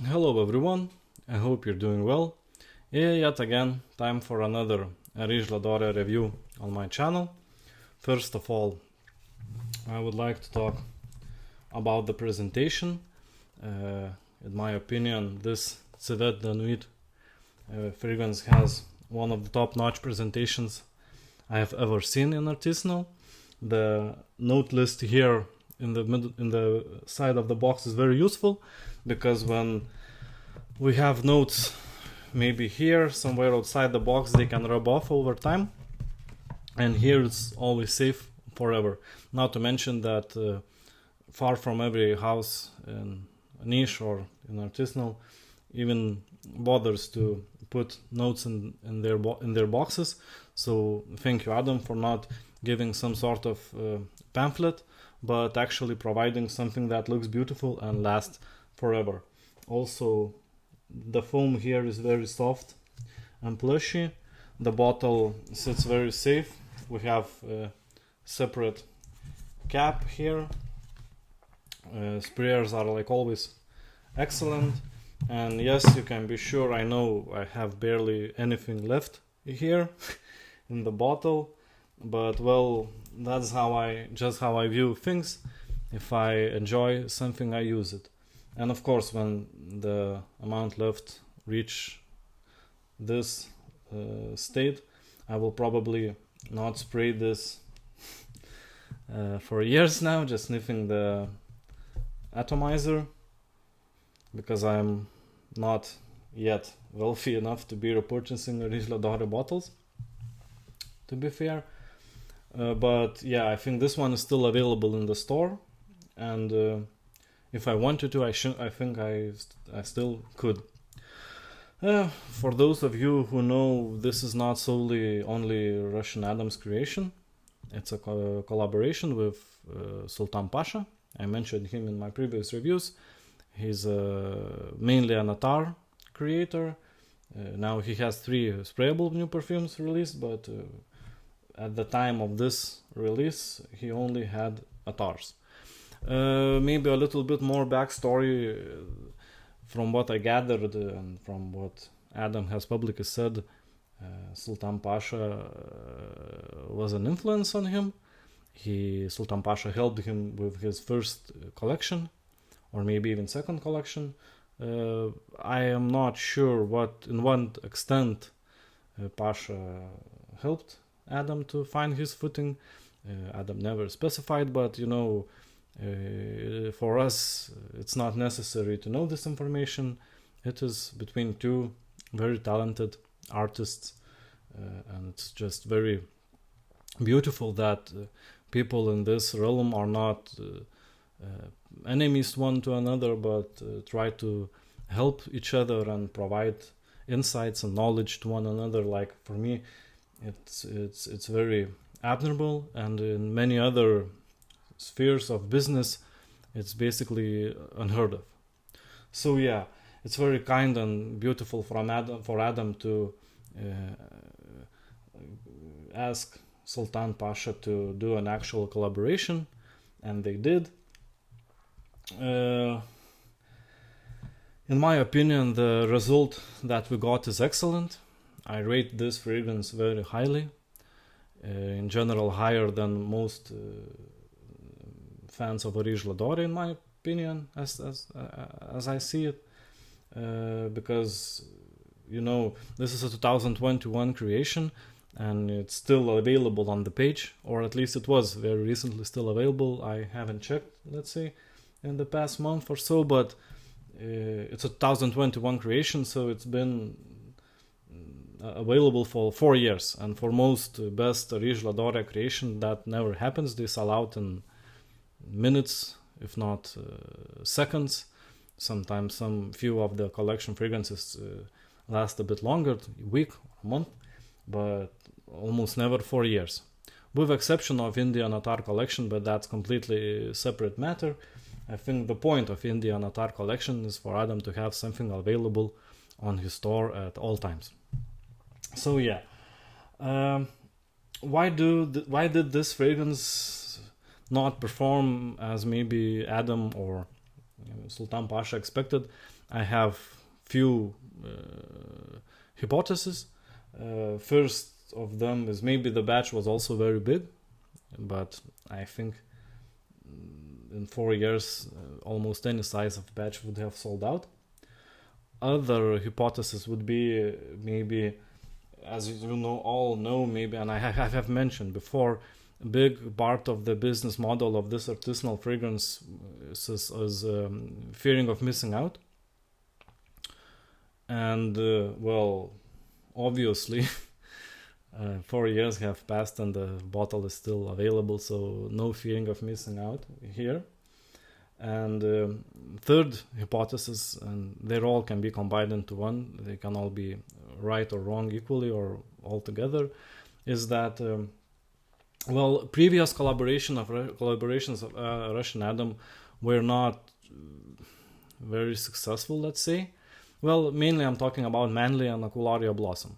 Hello everyone, I hope you're doing well. Yet again, time for another Areej le Dore review on my channel. First of all, I would like to talk about the presentation. In my opinion, this Civet the Nuit fragrance has one of the top-notch presentations I have ever seen in artisanal. The note list here in the side of the box is very useful because when we have notes maybe here somewhere outside the box, they can rub off over time, and here it's always safe forever. Not to mention that far from every house in niche or in artisanal even bothers to put notes in their boxes. So thank you, Adam, for not giving some sort of pamphlet, but actually providing something that looks beautiful and lasts forever. Also, the foam here is very soft and plushy. The bottle sits very safe. We have a separate cap here. Sprayers are like always excellent, and yes, you can be sure I know I have barely anything left here in the bottle, but well, that's how I view things. If I enjoy something, I use it. And of course, when the amount left reach this state, I will probably not spray this for years now, just sniffing the atomizer, because I'm not yet wealthy enough to be repurchasing Areej le Dore bottles, to be fair. But yeah, I think this one is still available in the store, and if I wanted to, I think I still could. For those of you who know, this is not solely only Russian Adam's creation. It's a collaboration with Sultan Pasha. I mentioned him in my previous reviews. He's mainly an Attar creator. Now he has 3 sprayable new perfumes released, but at the time of this release, he only had Attars. Maybe a little bit more backstory from what I gathered and from what Adam has publicly said. Sultan Pasha was an influence on him. Sultan Pasha helped him with his first collection, or maybe even second collection. I am not sure in what extent Pasha helped Adam to find his footing. Adam never specified, but for us, it's not necessary to know this information. It is between 2 very talented artists, and it's just very beautiful that people in this realm are not enemies one to another, but try to help each other and provide insights and knowledge to one another. Like, for me, it's very admirable, and in many other spheres of business, it's basically unheard of. So yeah, it's very kind and beautiful for Adam to ask Sultan Pasha to do an actual collaboration, and they did. In my opinion, the result that we got is excellent. I rate this fragrance very highly, in general higher than most fans of Areej le Dore, in my opinion, as I see it, because this is a 2021 creation, and it's still available on the page, or at least it was very recently still available. I haven't checked, let's say, in the past month or so, but it's a 2021 creation, so it's been available for 4 years, and for most best Areej le Dore creation, that never happens. They sell out in minutes, if not seconds. Sometimes some few of the collection fragrances last a bit longer, a week or a month, but almost never 4 years, with exception of Indian Attar collection, but that's completely separate matter. I think the point of Indian Attar collection is for Adam to have something available on his store at all times. So yeah, why did this fragrance not perform as maybe Adam or Sultan Pasha expected? I have few hypotheses. First of them is maybe the batch was also very big, but I think in 4 years almost any size of batch would have sold out. Other hypothesis would be maybe, as you know, all know maybe, and I have mentioned before, a big part of the business model of this artisanal fragrance is fearing of missing out. And well, obviously 4 years have passed and the bottle is still available, so no fearing of missing out here. And third hypothesis, and they all can be combined into one, they can all be right or wrong equally or all together, is that well, previous collaborations of Russian Adam were not very successful, let's say. Well, mainly I'm talking about Manly and Acularia Blossom.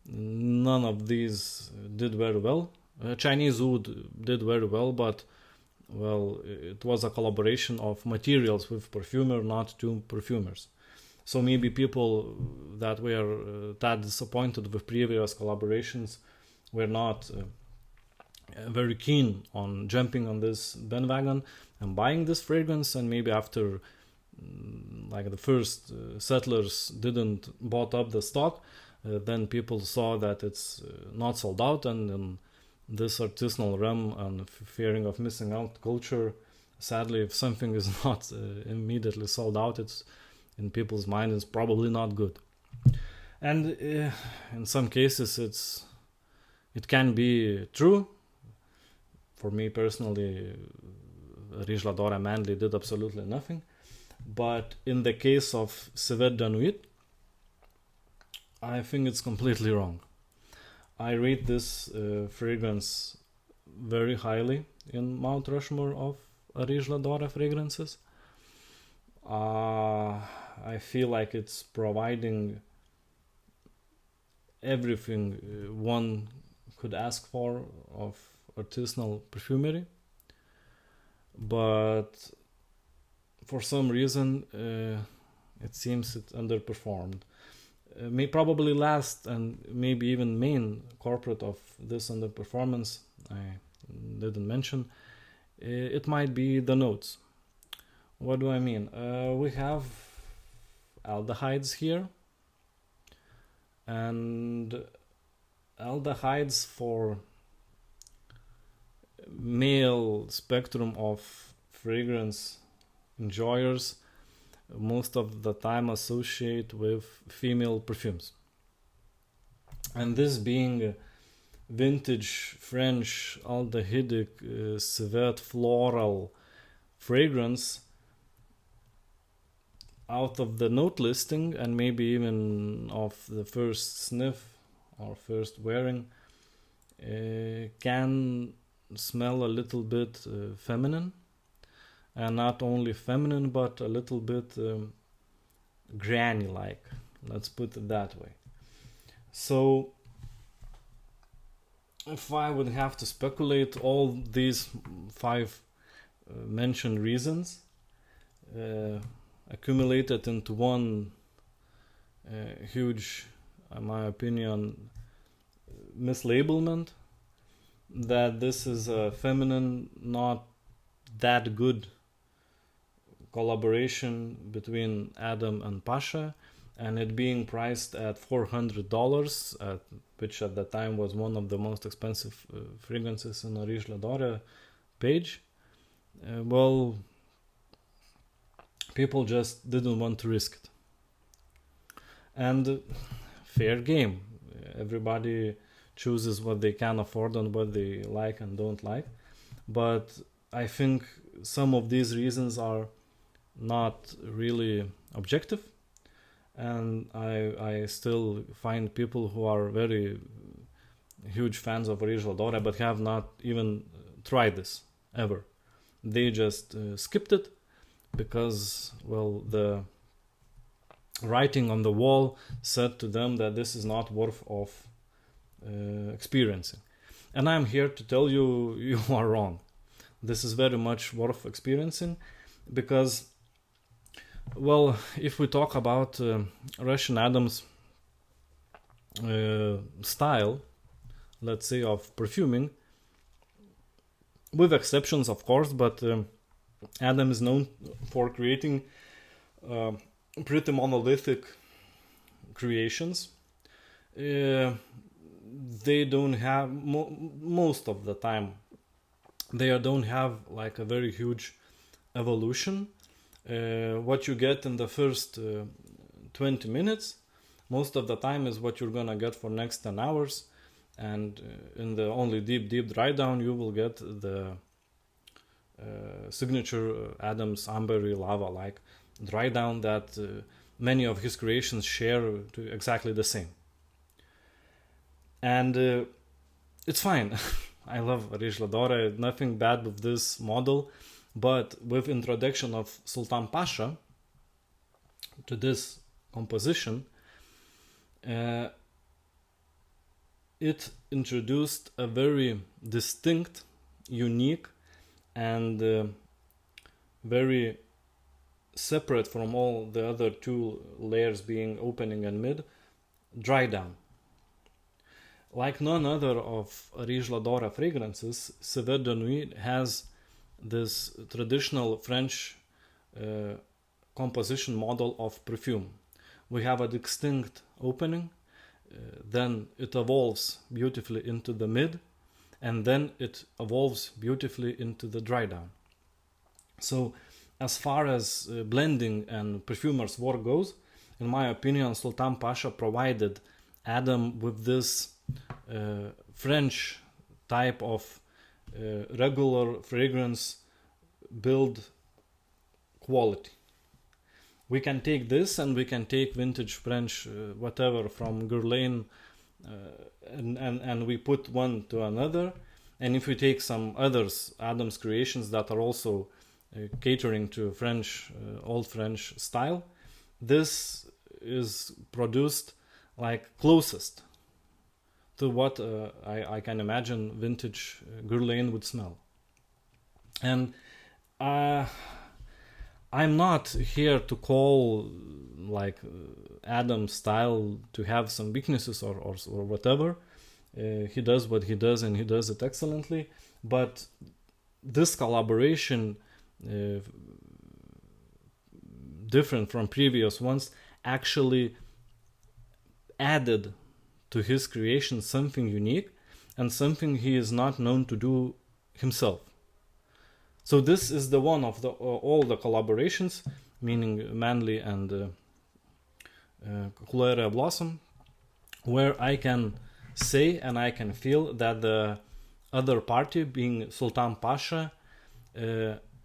None of these did very well. Chinese Oud did very well, but well, it was a collaboration of materials with perfumer, not two perfumers. So maybe people that were that disappointed with previous collaborations were not very keen on jumping on this bandwagon and buying this fragrance, and maybe after like the first settlers didn't bought up the stock, then people saw that it's not sold out, and this artisanal realm and fearing of missing out culture, sadly, if something is not immediately sold out, it's in people's mind it's probably not good. And in some cases it can be true. For me personally, Areej le Dore Manly did absolutely nothing. But in the case of Civet de Nuit, I think it's completely wrong. I rate this fragrance very highly in Mount Rushmore of Areej le Dore fragrances. I feel like it's providing everything one could ask for of artisanal perfumery, but for some reason it seems it underperformed. May probably last and maybe even main culprit of this underperformance I didn't mention. It might be the notes. What do I mean? We have aldehydes here, and aldehydes for male spectrum of fragrance enjoyers most of the time associate with female perfumes. And this being vintage French aldehydic Civet floral fragrance, out of the note listing and maybe even of the first sniff or first wearing, can smell a little bit feminine, and not only feminine but a little bit granny like, let's put it that way. So if I would have to speculate, all these 5 mentioned reasons accumulated into one huge, in my opinion, mislabelment, that this is a feminine, not that good collaboration between Adam and Pasha, and it being priced at $400, which at the time was one of the most expensive fragrances in Areej le Dore page. Well, people just didn't want to risk it. And fair game. Everybody chooses what they can afford and what they like and don't like. But I think some of these reasons are not really objective, and I still find people who are very huge fans of Areej le Dore but have not even tried this ever. They just skipped it because, well, the writing on the wall said to them that this is not worth of experiencing. And I'm here to tell you, you are wrong. This is very much worth experiencing, because Well, if we talk about Russian Adam's style, let's say, of perfuming, with exceptions, of course, but Adam is known for creating pretty monolithic creations. They don't have, most of the time, they don't have like a very huge evolution. What you get in the first 20 minutes, most of the time is what you're gonna get for next 10 hours. And in the only deep dry down, you will get the signature Adam's ambery lava like dry down that many of his creations share to exactly the same. And it's fine. I love Areej le Dore, nothing bad with this model, but with introduction of Sultan Pasha to this composition, it introduced a very distinct, unique, and very separate from all the other two layers being opening and mid, dry down. Like none other of Areej le Dore fragrances, Civet de Nuit has this traditional French composition model of perfume. We have a distinct opening, then it evolves beautifully into the mid, and then it evolves beautifully into the dry down. So as far as blending and perfumer's work goes, in my opinion, Sultan Pasha provided Adam with this French type of regular fragrance build quality. We can take this and we can take vintage French whatever from Guerlain and we put one to another. And if we take some others, Adam's creations that are also catering to French, old French style, this is produced like closest to what I can imagine vintage Guerlain would smell. And I'm not here to call like Adam's style to have some weaknesses or whatever. He does what he does and he does it excellently. But this collaboration, different from previous ones, actually added to his creation something unique and something he is not known to do himself. So this is the one of the all the collaborations, meaning Manly and Couleur Blossom, where I can say and I can feel that the other party, being Sultan Pasha,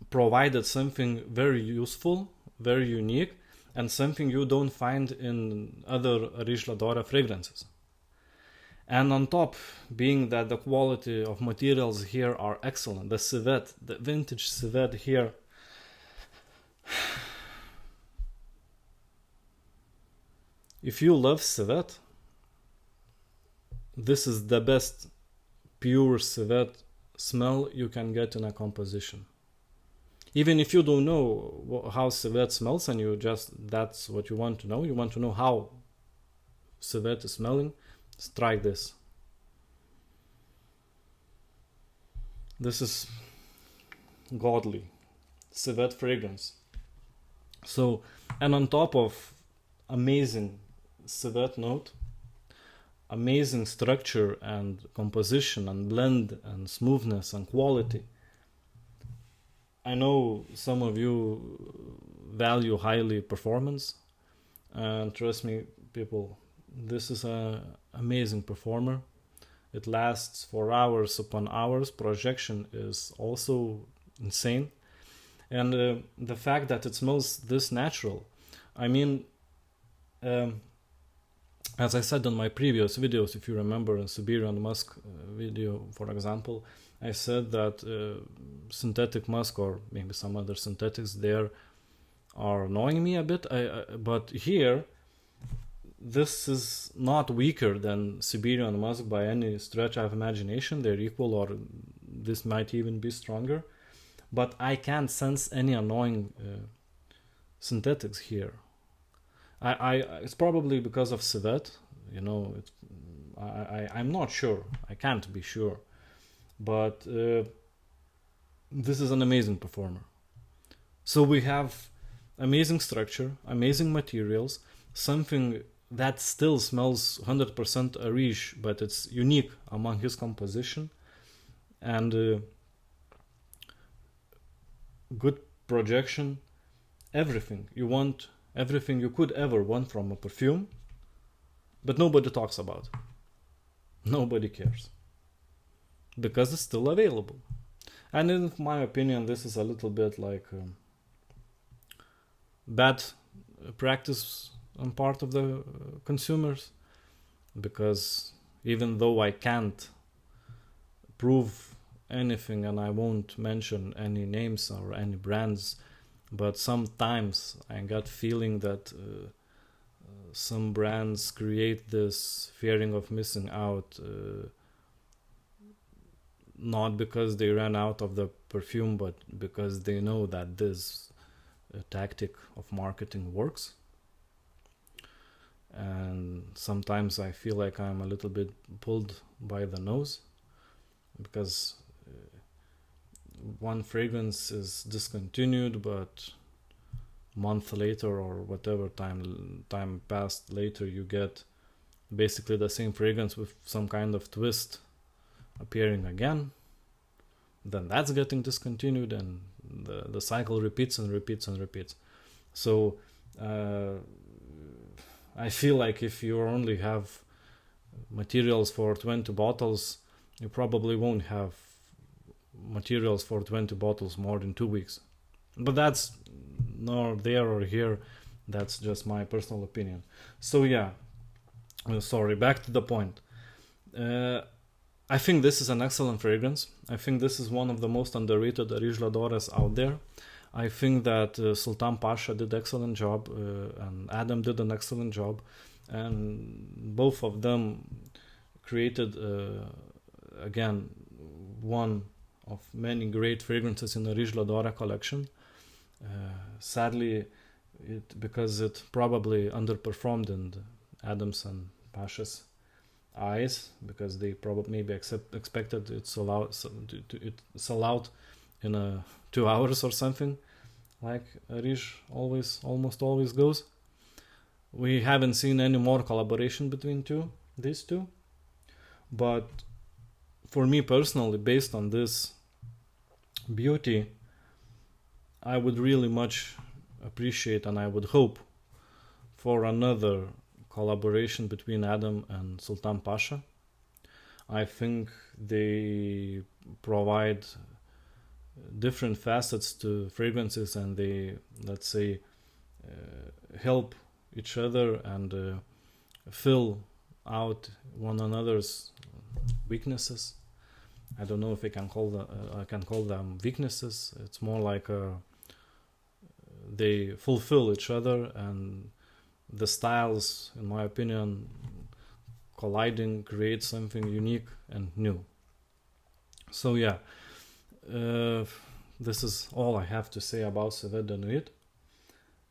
provided something very useful, very unique, and something you don't find in other Areej le Dore fragrances. And on top, being that the quality of materials here are excellent, the Civet, the vintage Civet here, if you love Civet, this is the best pure Civet smell you can get in a composition. Even if you don't know how Civet smells and you just, that's what you want to know how Civet is smelling, try this. This is godly Civet fragrance. So, and on top of amazing Civet note, amazing structure and composition and blend and smoothness and quality, I know some of you value highly performance, and trust me, people, this is an amazing performer. It lasts for hours upon hours. Projection is also insane. And the fact that it smells this natural. I mean, as I said in my previous videos, if you remember in Siberian musk video, for example, I said that synthetic musk or maybe some other synthetics there are annoying me a bit. But here, this is not weaker than Siberian musk by any stretch of imagination. They're equal, or this might even be stronger. But I can't sense any annoying synthetics here. It's probably because of Civet, you know. I'm not sure. I can't be sure, but this is an amazing performer. So we have amazing structure, amazing materials, something that still smells 100% Areej, but it's unique among his composition, and good projection, everything you want, everything you could ever want from a perfume, but nobody talks about it. Nobody cares. Because it's still available. And in my opinion, this is a little bit like bad practice on part of the consumers, because even though I can't prove anything and I won't mention any names or any brands, but sometimes I got feeling that some brands create this fearing of missing out, not because they ran out of the perfume, but because they know that this tactic of marketing works. And sometimes I feel like I'm a little bit pulled by the nose, because one fragrance is discontinued, but month later or whatever time passed later, you get basically the same fragrance with some kind of twist appearing again. Then that's getting discontinued, and the cycle repeats and repeats and repeats. So I feel like if you only have materials for 20 bottles, you probably won't have materials for 20 bottles more than 2 weeks. But that's nor there or here. That's just my personal opinion. So yeah, sorry, back to the point. I think this is an excellent fragrance. I think this is one of the most underrated Areej le Dores out there. I think that Sultan Pasha did an excellent job, and Adam did an excellent job, and both of them created again one of many great fragrances in the Areej le Dore collection. Sadly, because it probably underperformed in Adams and Pasha's eyes, because they probably maybe expected it sell out in 2 hours or something, like Areej almost always goes. We haven't seen any more collaboration between these two, but for me personally, based on this beauty, I would really much appreciate, and I would hope for another collaboration between Adam and Sultan Pasha. I think they provide different facets to fragrances, and they, let's say, help each other and fill out one another's weaknesses. I don't know if I can call them weaknesses. It's more like they fulfill each other, and the styles, in my opinion, colliding create something unique and new. So yeah, this is all I have to say about Civet de Nuit.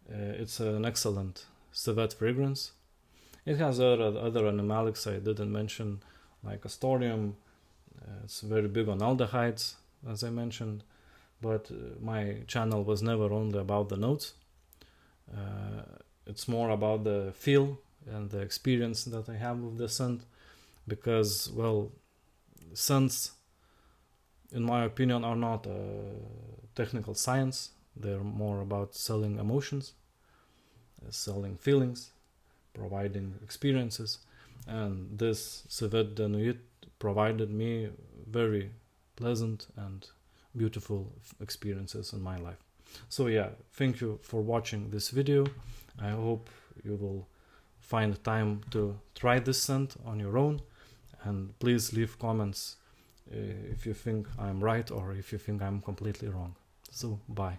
It's an excellent Civet fragrance. It has other animalics I didn't mention, like Astorium. It's very big on aldehydes, as I mentioned, but my channel was never only about the notes. It's more about the feel and the experience that I have with the scent, because, well, scents, in my opinion, are not a technical science. They're more about selling emotions, selling feelings, providing experiences, and this Civet de Nuit provided me very pleasant and beautiful experiences in my life. So yeah, thank you for watching this video. I hope you will find time to try this scent on your own, and please leave comments if you think I'm right or if you think I'm completely wrong. So bye.